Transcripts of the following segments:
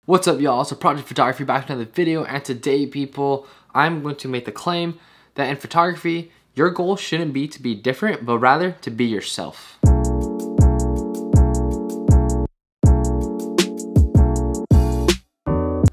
What's up, y'all? So Project Photography back with another video, and today, people, I'm going to make the claim that in photography, your goal shouldn't be to be different, but rather to be yourself.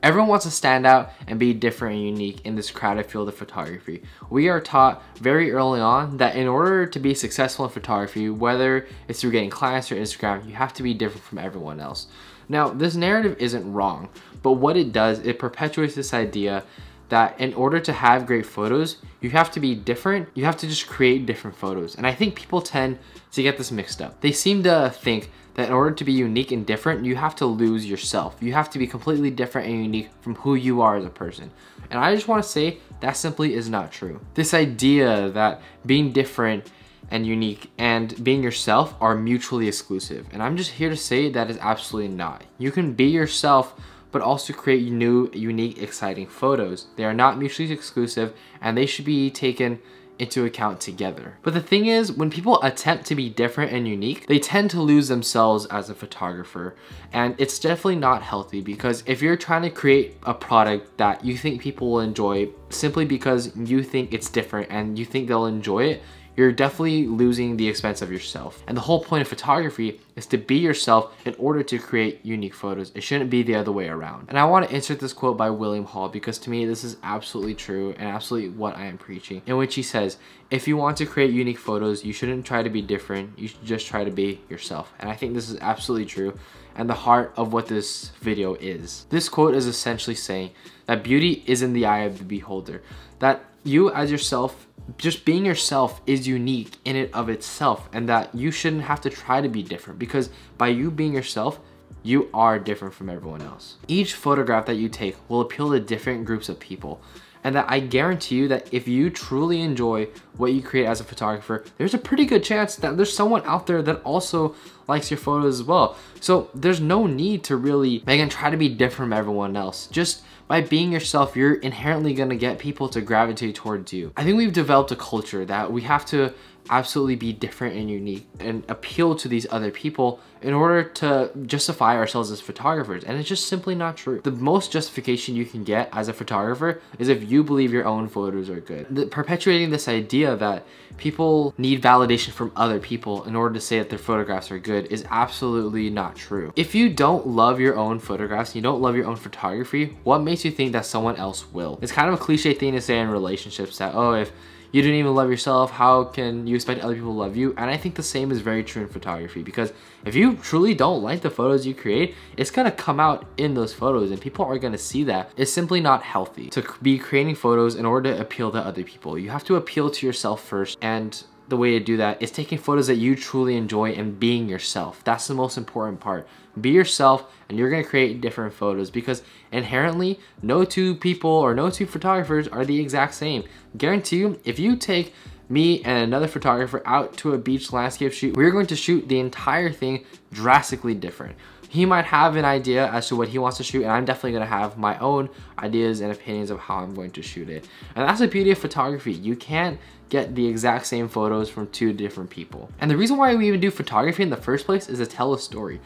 Everyone wants to stand out and be different and unique in this crowded field of photography. We are taught very early on that in order to be successful in photography, whether it's through getting clients or Instagram, you have to be different from everyone else. Now, this narrative isn't wrong, but what it does, it perpetuates this idea that in order to have great photos, you have to be different. You have to just create different photos. And I think people tend to get this mixed up. They seem to think that in order to be unique and different, you have to lose yourself. You have to be completely different and unique from who you are as a person. And I just want to say that simply is not true. This idea that being different and unique and being yourself are mutually exclusive. And I'm just here to say that is absolutely not. You can be yourself, but also create new, unique, exciting photos. They are not mutually exclusive, and they should be taken into account together. But the thing is, when people attempt to be different and unique, they tend to lose themselves as a photographer. And it's definitely not healthy, because if you're trying to create a product that you think people will enjoy simply because you think it's different and you think they'll enjoy it, you're definitely losing the expense of yourself. And the whole point of photography is to be yourself in order to create unique photos. It shouldn't be the other way around. And I want to insert this quote by William Hall, because to me this is absolutely true and absolutely what I am preaching, in which he says, if you want to create unique photos, you shouldn't try to be different, you should just try to be yourself. And I think this is absolutely true and the heart of what this video is. This quote is essentially saying that beauty is in the eye of the beholder, that you as yourself, just being yourself is unique in it of itself, and that you shouldn't have to try to be different, because by you being yourself, you are different from everyone else. Each photograph that you take will appeal to different groups of people, and that I guarantee you that if you truly enjoy what you create as a photographer, there's a pretty good chance that there's someone out there that also likes your photos as well. So there's no need to really, again, try to be different from everyone else. Just by being yourself, you're inherently gonna get people to gravitate towards you. I think we've developed a culture that we have to absolutely be different and unique and appeal to these other people in order to justify ourselves as photographers, and it's just simply not true. The most justification you can get as a photographer is if you believe your own photos are good. Perpetuating this idea that people need validation from other people in order to say that their photographs are good is absolutely not true. If you don't love your own photographs, you don't love your own photography, what makes you think that someone else will? It's kind of a cliche thing to say in relationships that, oh, if you didn't even love yourself, how can you expect other people to love you? And I think the same is very true in photography, because if you truly don't like the photos you create, it's gonna come out in those photos and people are gonna see that. It's simply not healthy to be creating photos in order to appeal to other people. You have to appeal to yourself first, and the way to do that is taking photos that you truly enjoy and being yourself. That's the most important part. Be yourself, and you're gonna create different photos, because inherently no two people or no two photographers are the exact same. Guarantee you, if you take me and another photographer out to a beach landscape shoot, we're going to shoot the entire thing drastically different. He might have an idea as to what he wants to shoot, and I'm definitely gonna have my own ideas and opinions of how I'm going to shoot it. And that's the beauty of photography. You can't get the exact same photos from two different people. And the reason why we even do photography in the first place is to tell a story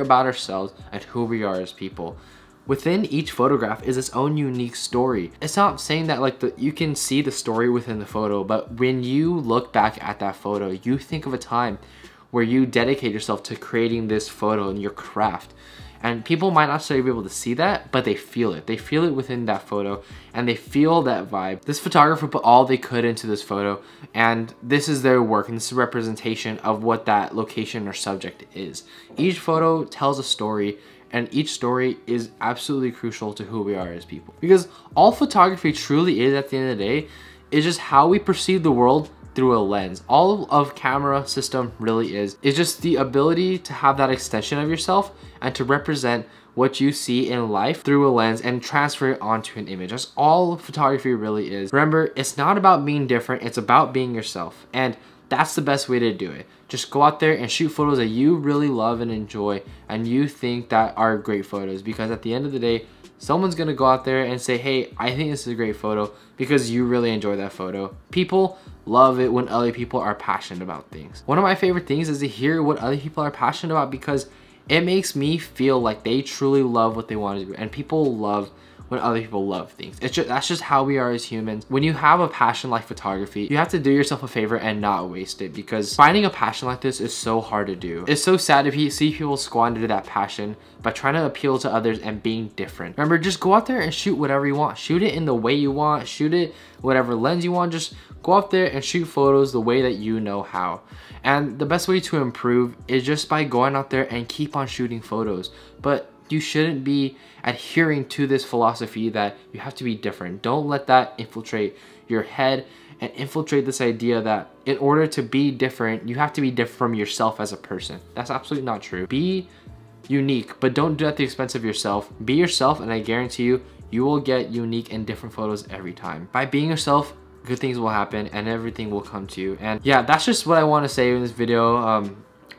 about ourselves and who we are as people. Within each photograph is its own unique story. It's not saying that you can see the story within the photo, but when you look back at that photo, you think of a time where you dedicate yourself to creating this photo and your craft. And people might not necessarily be able to see that, but they feel it. They feel it within that photo, and they feel that vibe. This photographer put all they could into this photo, and this is their work, and this is a representation of what that location or subject is. Each photo tells a story, and each story is absolutely crucial to who we are as people. Because all photography truly is, at the end of the day, is just how we perceive the world through a lens. All of camera system really is just the ability to have that extension of yourself and to represent what you see in life through a lens and transfer it onto an image. That's all photography really is. Remember, it's not about being different, it's about being yourself. And that's the best way to do it. Just go out there and shoot photos that you really love and enjoy and you think that are great photos, because at the end of the day, someone's gonna go out there and say, hey, I think this is a great photo, because you really enjoy that photo. People love it when other people are passionate about things. One of my favorite things is to hear what other people are passionate about, because it makes me feel like they truly love what they want to do, and people love when other people love things. That's just how we are as humans. When you have a passion like photography, you have to do yourself a favor and not waste it, because finding a passion like this is so hard to do. It's so sad if you see people squander that passion by trying to appeal to others and being different. Remember, just go out there and shoot whatever you want. Shoot it in the way you want, shoot it whatever lens you want. Just go out there and shoot photos the way that you know how. And the best way to improve is just by going out there and keep on shooting photos. But you shouldn't be adhering to this philosophy that you have to be different. Don't let that infiltrate your head and infiltrate this idea that in order to be different, you have to be different from yourself as a person. That's absolutely not true. Be unique, but don't do it at the expense of yourself. Be yourself, and I guarantee you, you will get unique and different photos every time. By being yourself, good things will happen and everything will come to you. And yeah, that's just what I want to say in this video.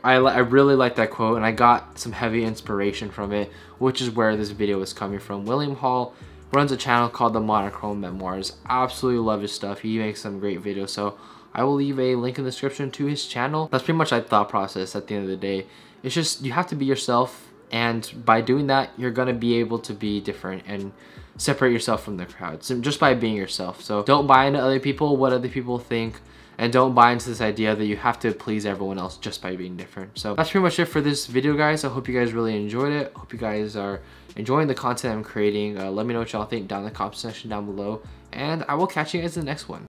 I really like that quote, and I got some heavy inspiration from it, which is where this video is coming from. William Hall runs a channel called the Monochrome Memoirs. Absolutely love his stuff. He makes some great videos, so I will leave a link in the description to his channel. That's pretty much my thought process at the end of the day. It's just, you have to be yourself, and by doing that, you're gonna be able to be different and separate yourself from the crowd, so just by being yourself. So don't buy into other people, what other people think, and don't buy into this idea that you have to please everyone else just by being different. So that's pretty much it for this video, guys. I hope you guys really enjoyed it. I hope you guys are enjoying the content I'm creating. Let me know what y'all think down in the comment section down below, and I will catch you guys in the next one.